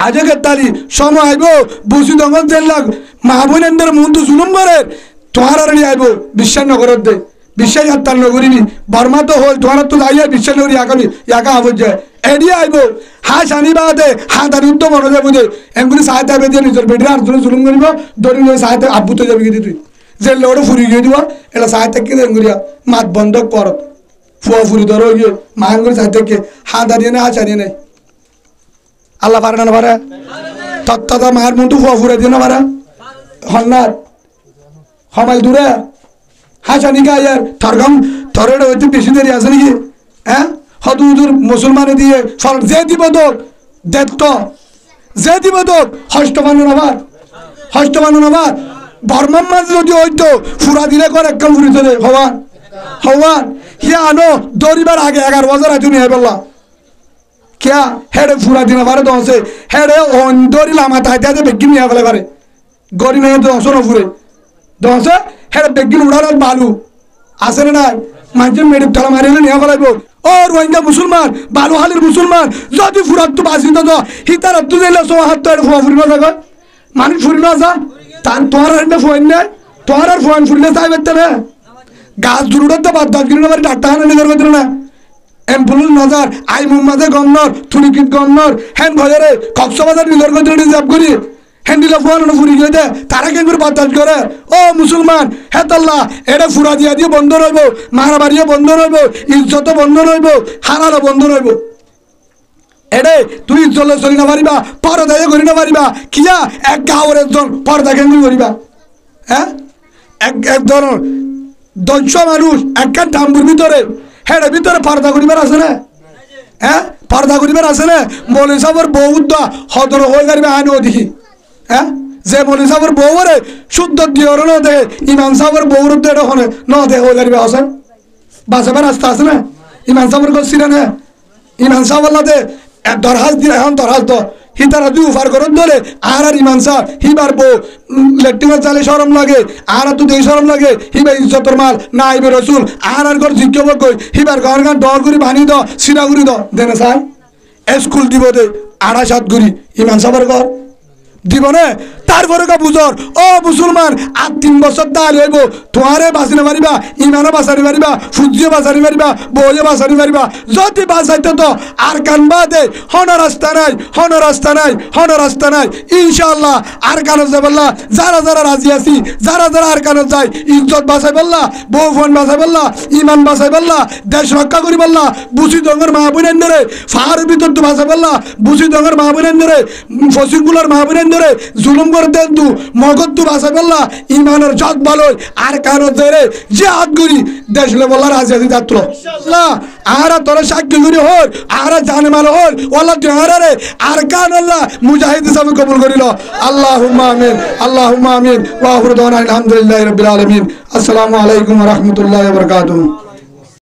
আজকে কেতালি সময় আইব বুঝি দঙ্গল দেড় লাখ মা বোনের মন তো জুলুম করে তোমার আর আইব বিশ্বাস নগরত দে বিশ্বাস আত্মার নগরিনি বর্মা তো হল তোমার তো যাইয়া বিশ্বাস নগরী আগামী একা আবজ যায় এড়িয়ে আইব হাঁস আনিবাতে হাত আর উত্তম মনে যাবো যে এমনি সাহায্য হবে দিয়ে নিজের বেটির আর জন্য জুলুম করিব দরি সাহায্য আব্বু তো যাবি কিন্তু তুই যে লোড় ফুরি গিয়ে দিব এটা সাহায্য কি করিয়া মাত বন্ধ কর ফুয়া ফুরি ধরো গিয়ে মাহাঙ্গুরি সাহায্যকে হাত হারিয়ে নেই হাঁস হারিয়ে নেই আল্লাহ পারে না পারে তত্তা মায়ের মন্টু ফুয়া ফুরে দিয়ে না পারে হন্নার হমাইল দূরে হাঁস আনি গায়ার থরগম থরের হইতে বেশি দেরি আছে নাকি হ্যাঁ হদুদুর মুসলমানে দিয়ে ফল যে দিব তোক দেখত যে দিব তোক হষ্ট মানুন আবার বর্মার মাঝে যদি হইতো ফুরা দিলে কর একদম ফুরিতে দে হওয়ান হিয়া আনো দৌড়িবার আগে 11 বছর আজ নিয়ে বললা क्या हेडे फुरा दिन बारे दौसे हेडे ओंदोरी लामा ताते आते बेगिन निया वाले बारे गोरी नहीं तो दौसो न फुरे दौसे हेडे बेगिन उड़ाना बालू आसने ना मांझे मेरे तला मारे ने निया वाले बो और रोहिंग्या मुसलमान बालू हालिर मुसलमान ज़ाती फुरा तो बासी तो हितार अत्तु दे लसो हाथ तो फुआ फुरना था कर मानी फुरना सा तान तोहरा हेडे फुआने तोहरा फुआन फुरने साइ बेत्ते ना गाज दुरुड़ा तो बात दाग गिरना बारे डाक्टर ने निगर बेत्ते ना एम्बुलेंस नजर आई मुम्मादे गवर्नर थुनिकिट गवर्नर हैन भजरे कक्सबाजार निजर को रिजार्व करी हैंडिला फोन न फुरी गए दे तारा के गुर बात करे ओ मुसलमान हे तल्ला एडे फुरा दिया दिए बंद रहिबो मारामारिया बंद रहिबो इज्जत बंद रहिबो हारालो बंद रहिबो एडे तू इज्जत चली ना पारिबा परदाय करि ना पारिबा किया एक गावरे एकজন পর্দা কেন করিবা হ্যাঁ এক ধরন 200 মানুষ একটা ডাম্বুর ভিতরে হেডে ভিতরে পর্দা করিবার আছে না হ্যাঁ পর্দা করিবার আছে না মৌলভী সাহেবের বউদ্দ হদর হয়ে যাবে আইনও দেখি হ্যাঁ যে মৌলভী সাহেবের বউরে শুদ্ধ দিওর ন দে ইমাম সাহেবের বউর দে ওখানে ন দে হয়ে যাবে হাসান বাঁচাবার রাস্তা আছে না ইমাম সাহেবের করছি না ইমাম সাহেব আল্লাহতে দরহাজ দিয়ে এখন দরহাজ তো হিতারা দুই উফার করত ধরে আর ইমান সাহেব হিবার বউ লেট্রিনের চালে শরম লাগে আর তো দেই শরম লাগে হিবা ইজ্জতর মাল না আইবে রসুল আর কর জিজ্ঞাব কই হিবার ঘর গান ডর করি বানি দ সিরা করি দ দেনে সাই স্কুল দিব দে 2.5 গুরি ইমান সাহেবের ঘর দিব না তারপরে কা বুঝর ও মুসলমান আর 3 বছর দাঁড় হইব তোমারে বাঁচিতে পারিবা ইমানও বাঁচাতে পারিবা সূর্য বাঁচাতে পারিবা বইয়ে বাঁচাতে পারিবা যদি বাঁচাইতে তো আর কানবা দে হন রাস্তা নাই ইনশাআল্লাহ আর কানো যাই বললা যারা যারা রাজি আছি যারা যারা আর কানো যায় ইজ্জত বাঁচাই বললা বউ ফোন বাঁচাই বললা ইমান বাঁচাই বললা দেশ রক্ষা করি বললা বুঝি দঙ্গর মাহবুবের ধরে ফাহারের ভিতর তো বাঁচাই বললা বুঝি দঙ্গর মাহবুবের ধরে ফসিকুলার মাহবুবের ধরে জুলুম করে দেন তু মগজ তু বাঁচাই বললা ইমানের জগ ভালোই আর কানো ধরে যে হাত করি দেশ বললা রাজি আছি যাত্র না আর তোর সাক্ষী করি হল আর জানে মাল হল ওলা তুই রে আর কান আল্লাহ মুজাহিদ হিসাবে কবুল করিল আল্লাহুম্মা আমিন ওয়া আখিরু দাওয়ানা আলহামদুলিল্লাহি রাব্বিল আলামিন আসসালামু আলাইকুম ওয়া রাহমাতুল্লাহি ওয়া বারাকাতুহু।